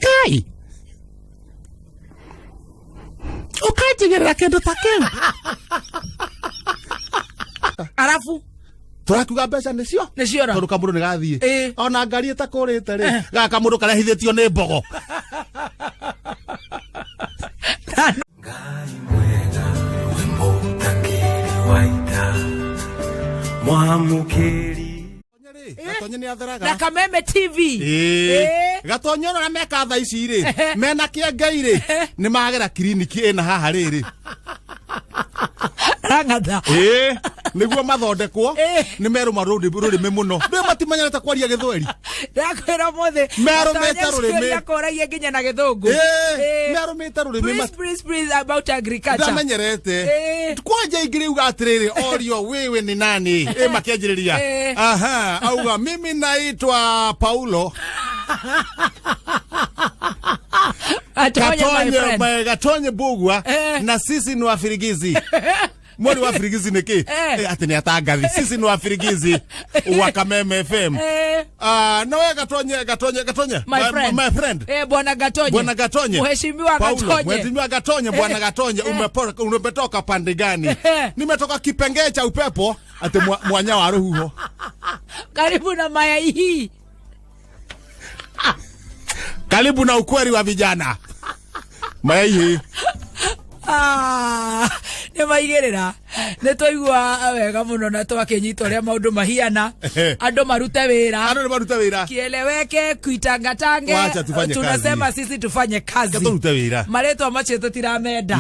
Kai. Ukajigerera kendo takeu. Arafu turakuga mbeca nicio ra tondu kamuru ni gathie ona ngari itakurite ri ga kamuru karehithitio ni mbogo ngai mwega wimbo takiri waita mwamukiri gatonye ni atheraga na Kameme TV gatonye ona meka tha ici ri mena kiengai ri ni magera kliniki ina haha riri rangada niguo mathondekwo ni meruma rurimi muno ndio matimanyana kwaria githweri ndakwira mothe merumite rurimi yakoragia nginya na githungu merumite rurimi please about agriculture ndamenyerete kwanja ingiri uga atiriri orio wewe ni nani makianjiriria aha auga mimi naitwa Paulo Gatonye Bugwa na sisi ni wafirigizi. Mwani wafirigizi niki? Ati ni atangathi. Sisi ni wafirigizi wa Kameme FM. Na wewe Gatonye. My friend. Bwana Gatonye. Bwana Gatonye. Mheshimiwa Gatonye. Mheshimiwa Gatonye, Bwana Gatonye, umetoka pande gani? Nimetoka Kipengee cha upepo, ati mwanya wa ruhuho. Karibu na mayai hii. Karibu na ukweli wa vijana. Mayai ni maigerera ne toigwa wega muno na twakinyito ria maundu mahiana andu marute wira kieleweke kuitangatange tunasema sisi tufanye kazi maretwa mache tutiramenda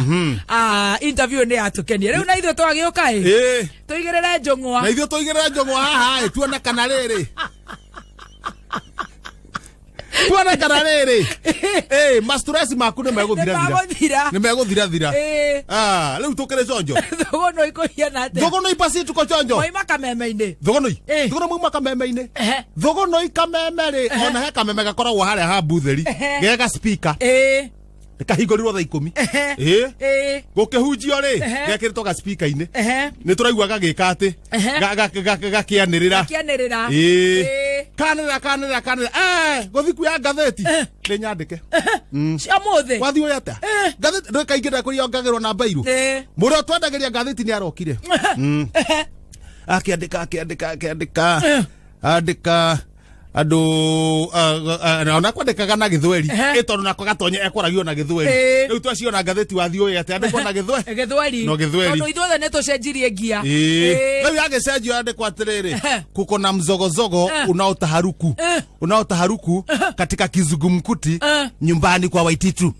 interview ni atukenie riu na ithuĩ twagĩũka tuigerere njong'wa na ithuĩ tuigerere njong'wa haha tuona kana rĩrĩ tuona kana rĩrĩ mastress maku ni meguthira riu tukire chonjo thogono ikohiana ate thogono ipasi tuko chonjo moima Kameme-ini thogono moima Kameme-ini thogono ikameme ri ona he Kameme gakoragwo haria ha butheri gega speaker kahingorirwo thaa 10 gukihunjio ri gekiritwo ga speaker ini ni turaigua gagika ati gakianirira kanira guthi kuya ngatheti ni nyandike cia muthe wathi uya ta ngatheti ndo kaingira kuri ongagirwo na mbairu murio twendagiria ngatheti ni arokire andika andu ona kwandikaga na githweri itondu nako Gatonye ekoragio na githweri riu twaciona ngatheti wathi uyu ati andikwo na githweri no githweri tondu ithuothe ne tucenjirie ngia riu agicenjio andikwo atiriri kuko na mzogozogo unaotaharuku katika kizungumkuti nyumbani kwa Waititu.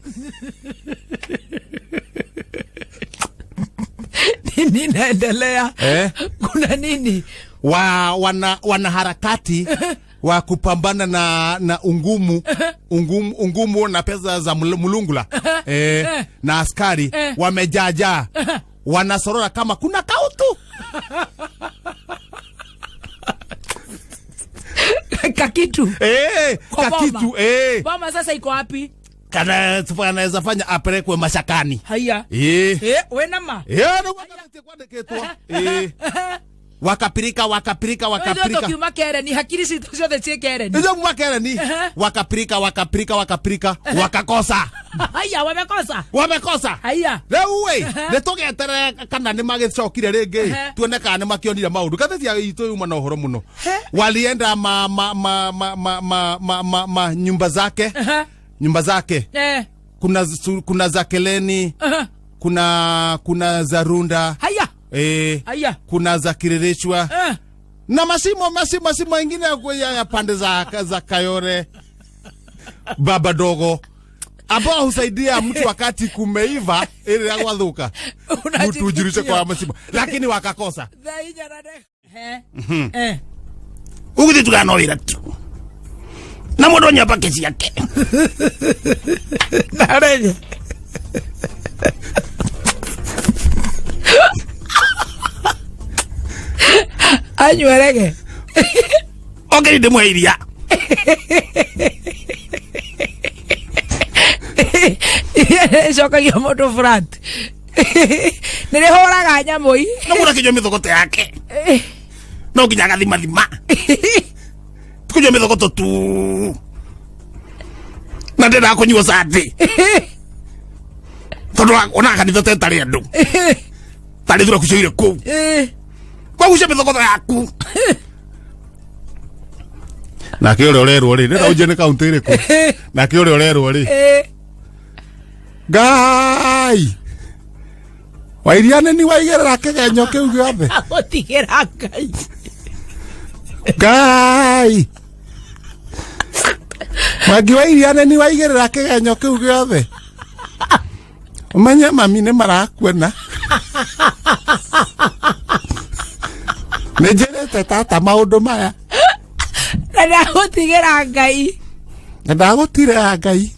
Nini naendelea? Kuna nini? Wana harakati wa kupambana na ungumu na pesa za mulungula na askari wamejaja wanasorora kama kuna kautu kakitu boma sasa iko wapi? Kana anaweza fanya apelekwe mashakani. Haya. We nama. No kwandiketwo. Wakapirika. Ndio kiuma Kereni hakiri si zote cie Kereni. Ndio mwa Kereni. Wakapirika. Wakakosa. Haya wamekosa. Haya. Leo we, netogetere kana ni magicokire ringi. Tuone kana ni makionire maundu. Gatheti ya itu yuma na uhoro muno. Walienda nyumba zake. Kuna za Keleni. Kuna za Runda. Haya. Kuna za Kirerechwa. Na masimo mengine ya pande za Kayore. Baba Dogo. Ambao husaidia mtu wakati kumeiva ili ya wathuka. Mtu ujirishe kwa masimo. Lakini wakakosa. Ugithi tukano ira tu. Na mundu nyapa kesi yake. Nareje. Anywerege. Okay, ndimwe iria. Shokagia moto front. Nilihoraga nyamoi. No mura kijo mithogoto yake. No kinyaga thima. Tukujo mithogoto tu. Na ndenda kunyua sati. Tondu ona kanitha tetari andu. Tari thura kucoire ku. Kwa gucia mithogotho yaku. Na kä å rä a å rerwo rä nä raunjä nä kauntä ä rä kå na kä å rä a å rerwo rä Ngai Wairiane ni waigä rä ra kä genyo kä u gä othe gå tigä ra Ngai Ngai Mwangi Wairiane ni waigä rä ra kä genyo kä u gä othe Umenye mami nä marakuona nä njä rä te tata maå ndå maya ndagutigĩra Ngai ndagutire Ngai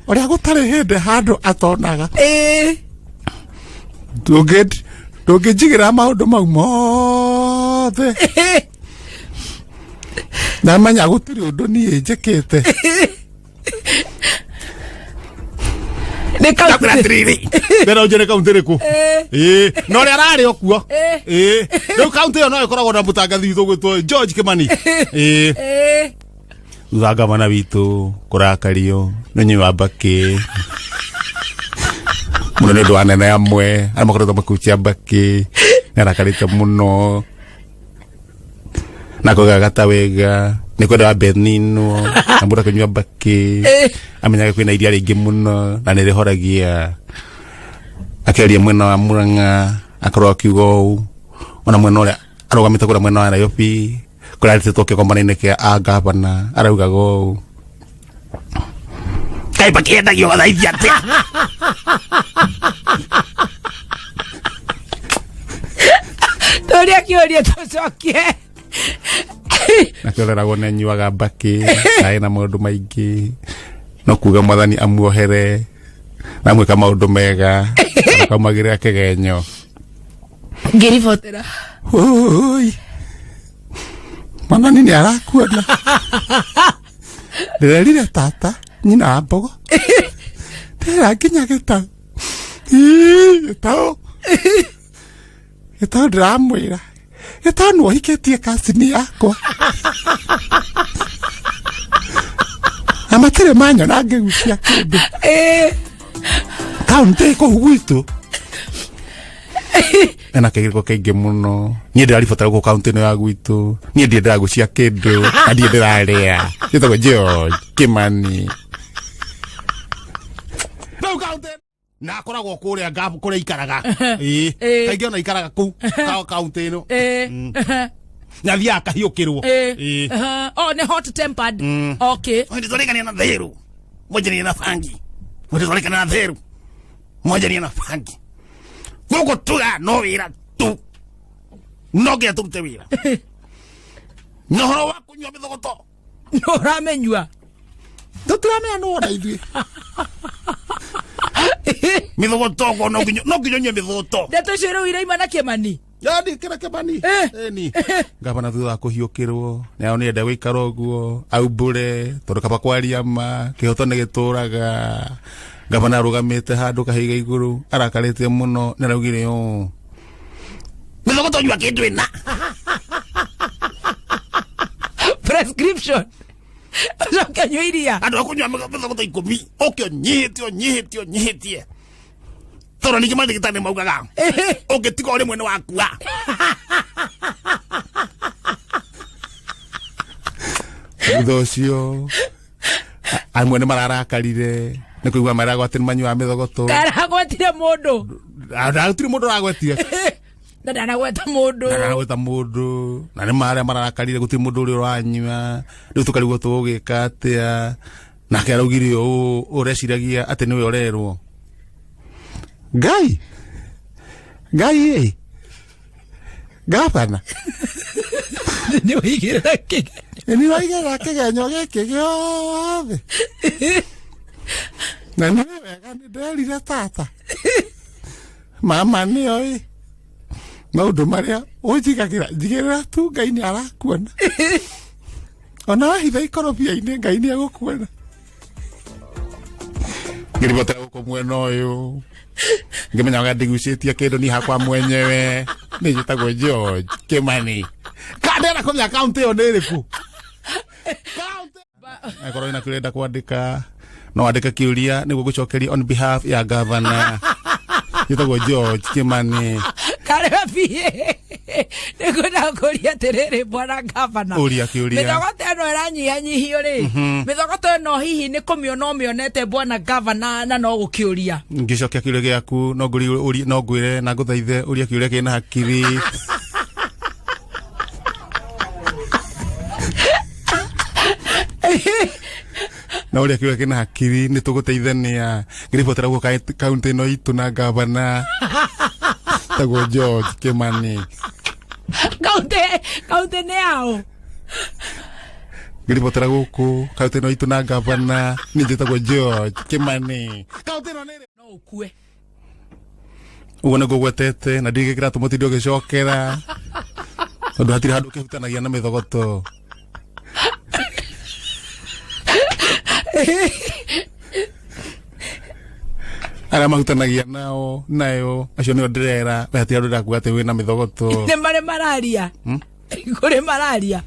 uria gutari hindi handu atonaga ndungijigira maundu mau mothe na manya gutiri undu nie njikite nä kauntiriri ndera unjire kauntiriku no ria rari okuo riu kaunti yo no ikoragwo na mutangathi witũ gwĩtwo George Kimani thutha gavana witũ kurakario nĩ nyui wa Mbaki muno nĩ ũndũ wa anene amwe arĩa makoretwo makuicia Mbaki nĩ arakarĩte mũno na kuga gata wega nĩ kwenda wa Benino na mũndũ akanyua Mbaki amenyaga kwĩna iria rĩingĩ mũno na nĩ rĩhoragia akeria mwena wa Murang'a akorwo akiuga ũũ ona mwena ũrĩa arũgamĩte kũrĩa mwena wa Nairobi kũrĩa arĩtĩtwo kĩgomano-inĩ kĩa agavana araugaga ũũ Kaĩ Mbaki endagio gũthaithia atĩa tũria kĩũria tũcokie na kĩoreragwo nĩ anyuaga Mbaki na ena maũndũ maingĩ no kuga mwathani amuohere na mwĩka maũndũ mega akaumagĩrĩra kĩgenyo ngĩribotera oi mwathani nĩ arakuona ndĩrerire tata nyina wa mbogo ndĩrera nginya gĩtau gĩtau ndĩramwĩra gĩtau nĩ ũhikĩtie kacini yakwa na matirĩ manyona ngĩgucia kĩndũ kaunti kũu gwitũ ena kĩgirĩko kĩingĩ mũno niĩ ndĩraribotera gũkũ kaunti-inĩ ya gwitũ niĩ ndiĩ ndĩragucia kĩndũ na ndiĩ ndĩrarĩa gĩtagwo George Kimani rĩu kaunti na akoragwo kũrĩa ngabu kũrĩa ikaraga kaingĩ ona ikaraga kũu kaunti ĩno na thiaga kahiũkĩrwo nĩ hot tempered okay ndĩtũrĩkania na therũ mwenjania na bangi ndĩtũrĩkania na therũ mwenjania na bangi gũkũ tuga no wĩra tu no nginya tũrute wĩra na ũhoro wa kũnyua mĩthogoto no ũramenyua tũtiramenya no wona ithuĩ mĩthogoto no nginya nyue mĩthogoto ndeto icio rĩu iraima na Kimani yani kĩra Kimani ni gavana thutha wa kũhiũkĩrwo nao nĩ enda gũikara ũguo aumbũre tondũ kaba kwaria ma kĩhoto nĩ gĩtũraga gavana arũgamĩte handũ kahiga igũrũ arakarĩte mũno nĩ araugire ũũ mĩthogoto nyua kĩndũ ĩna prescription ũcokanyua iria andũ akũnyua mĩthogoto 10 ũnyihĩtie tondũ ningĩ mathigitarĩ maugaga ũngĩtiga ũrĩ mwene wakua thutha ũcio amwe nĩ mararakarire nĩ kũigua maragwatire manyua mĩthogoto ndaragwatire mũndũ gũtirĩ mũndũ ũragwetia na ndanagweta mũndũ na nĩ marĩa mararakarire gũtirĩ mũndũ ũrĩa ũranyua rĩu tũkarigwo tũgũgĩka atĩa nake araugire ũũ ũreciragia atĩ nĩwe ũrerwo Ngai gavana nĩ waigĩrĩra kĩgenyo gĩkĩ gĩothe na nĩ wega nĩ nderire tata mama nĩoĩ maũndũ marĩa ũnjigagĩra tu Ngai nĩ arakuona ona wahitha ikorobia-inĩ Ngai nĩ agũkuona ngĩribotera gũkũ mwena ũyũ ngĩmenyaga ndigucĩtie kĩndũ ni hakwa mwenyewe nĩ njĩtagwo George Kimani kandera kũmenya kaunti ĩyo nĩ ĩrĩkũ Akorwo ina kirenda kwandika no andika kiuria niguo gucokeria on behalf ya governor yitagwo George Kimani Karabie niguna kuria terere bwana governor uria kiuria mithogoto eno iranyihanyihio ri mithogoto eno hihi ni kumiono mionete bwana governor na no gukiuria ngicokia kiuria giaku no nguri uria no ngwire na nguthaithe uria kiuria kina hakiri na uria kiuria kina hakiri ni tuguteithania ngiribotera guo county no itu na governor tagwo George Kimani kaunti ni ao ngiribotera guku county no itu na governor ni tagwo George Kimani county no nere no ukue uone gugwetete na ndigikira tumutindo gicokera tondu hatiri handu kihutanagia na mithogoto ara mahutanagia nao nayo acio nio ndirera we hatiri handu ndakuga ati wina mithogoto ni mare malaria kuri malaria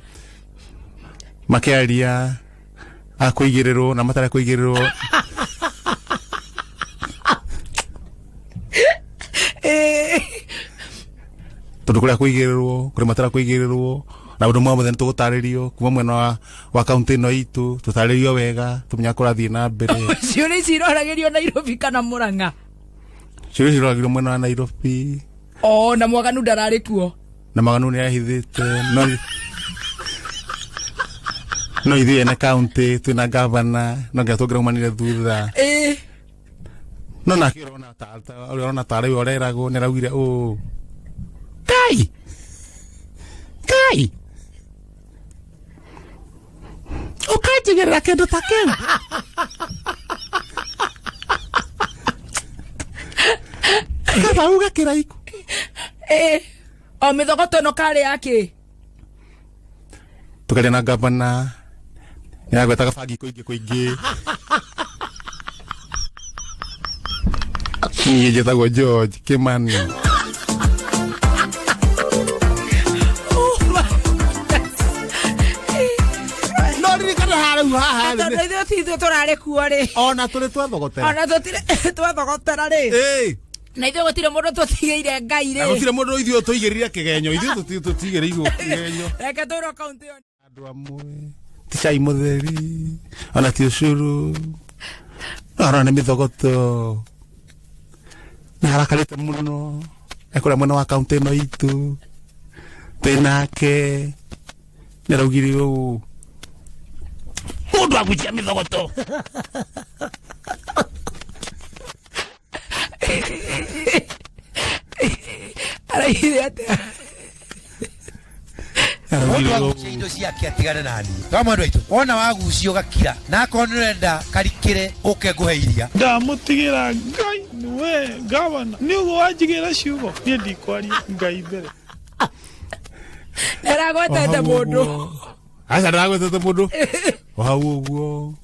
makiaria akuigirirwo na matara kuigirirwo tondu kuria kuigirirwo kuri matara kuigirirwo na undu mwa muthe tugutaririo kuma mwena wa county no itu tutaririo wega tumenya kurathie na mbere ciuri ciroragirio Nairobi kana Murang'a ciuri ciroragirio mwena wa Nairobi na Mwaganu ndarari kuo na Mwaganu ni ahithite no ithie na county twina governor no ngatugera manire thutha no na kirona tata urona tare orerago ne rawire kai ukajigerera kendo takeu kaba uga kiraiku mithogoto no kari yake tukari na governor ya gwetaga bagi kuingi ni jetagwo George Kimani Tito torare kuore ona tuli twathogotera ri na ithe gutire mundu tutigeire ngai ri gutire mundu ithio tuigirire kigenyo ithio tutigeire kigenyo reke turo county andu amwe ticai mutheri ona ti ucuru ona ni mithogoto na harakarite muno ekura mwena wa county no itu tenake neraugirio mundu agujia mithogoto araire atia mundu agucia indo ciake atigane nani twa mwandu aitu wona wagucio gakira na konrenda karikire uke nguheiria ndamutigira ngai niwe gavana niugo wajigira ciugo nie ndikwaria ngai mbere eragwetete mundu asa ndagwetete mundu hau uguo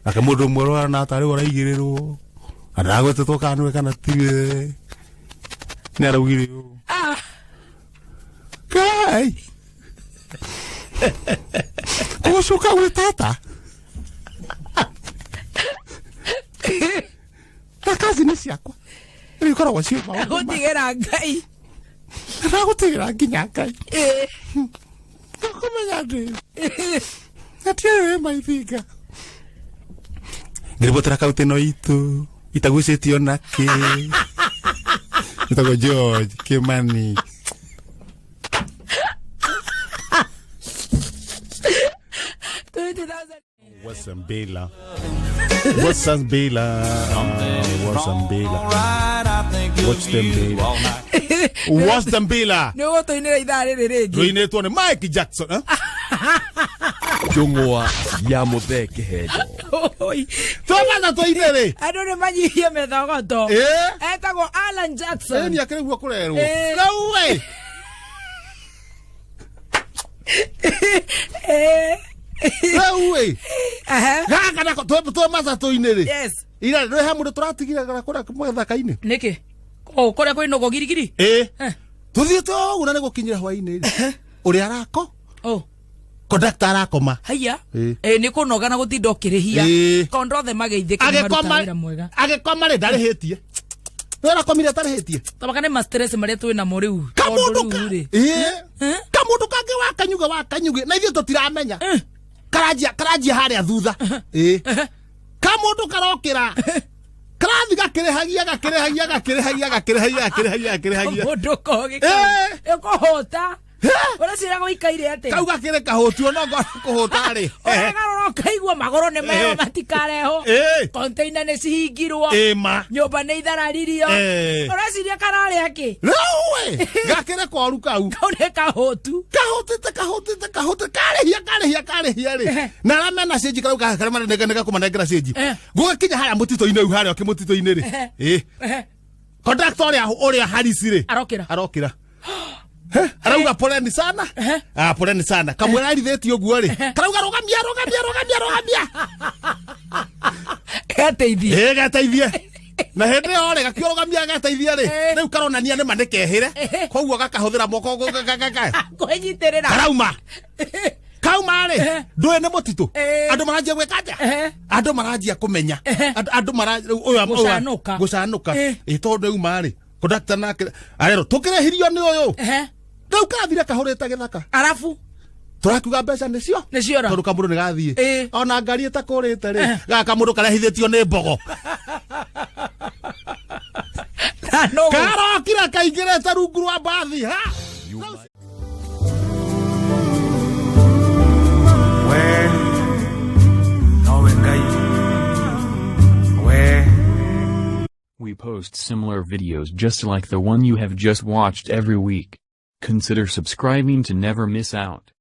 ake mundu mwerwa na tari uraigirirwo ndagwetete kanwe kana tiwe ni araugirio kai kusuka we tata na kazi ni ciakwa ni kora wa ciuma gutigera ngai gutigira nginya ngai kumenya ndi atiwe maithiga ngiribotera county no itu itagucitio naki itagwo George Kimani Wasambela no to ine idare rege ruinetwo ni Mike Jackson Jungwa ya mutheke hejo twaga twainere andu ni manyihie mithogoto etagwo Alan Jackson ni akire guo kurerwo no way Wewe gaga na to masa to inere yes ira ndo ha mundu turatigira gara kura kumwetha kaine niki kore kuri no girigiri tuthie to una ne gukinyira hwaini uri arako conductor arakoma haya nä kå noga na gå tinda å kä rä hia kondothe mageithä agäkoma rä ndarä hä tie wera komire atarä hä tie tabaka nä mastress marä a twä namo rä u kamå ndå kangä wakanyuge na ithuä tå tiramenya karanjia harä a thutha kamå ndå karokä ra karathi gakä rä hagia må ndå kogä kå hota Ora sira go ikaire ate. Kau gakire kahotuo no kå hå tarä. Garoro kaigua magoro nä meo matikareho. Container nä cihingirwo. Nyũmba nä ithararirio. Ora ciria kararä akä. Rĩu gakire kwaru kau. Kau nä kahotu. Karĩhia rĩ. Na ramena cenji kau karema nega kũmanengera cenji. Gũgĩkinya harĩa mũtitũ-inĩ rĩu harĩa mũtitũ-inĩ rĩ. Conductor ũrĩa Harisi rĩ. Arokĩra. Arauga poleni sana. Poleni sana. Kamwera rithetio guo ri. Karauga rogamia. Gateithie. Gateithie. Na hende ore gakiorogamia gateithie ri. Riu karonania nĩ manekehire. Koguo gakahuthira moko kwenyitirira. Karauma. Kauma ri. Ndũĩ nĩ mũtitũ. Andũ maranjia gwĩkanja. Andũ maranjia kũmenya. Andũ gũcanũka. Tondũ uma ri. Conductor nake arero tukirehirio nĩ ũyũ. Rĩu kathire kahũrĩte gĩthaka. Arafu tũrakiuga mbeca nĩcio tondũ kamũndũ nĩ gathiĩ ona ngari ĩtakũrĩte rĩ gaka mũndũ karehithĩtio nĩ mbogo karokira kaingĩrĩte rungu rwa mbathi ha We post similar videos just like the one you have just watched every week. Consider subscribing to never miss out.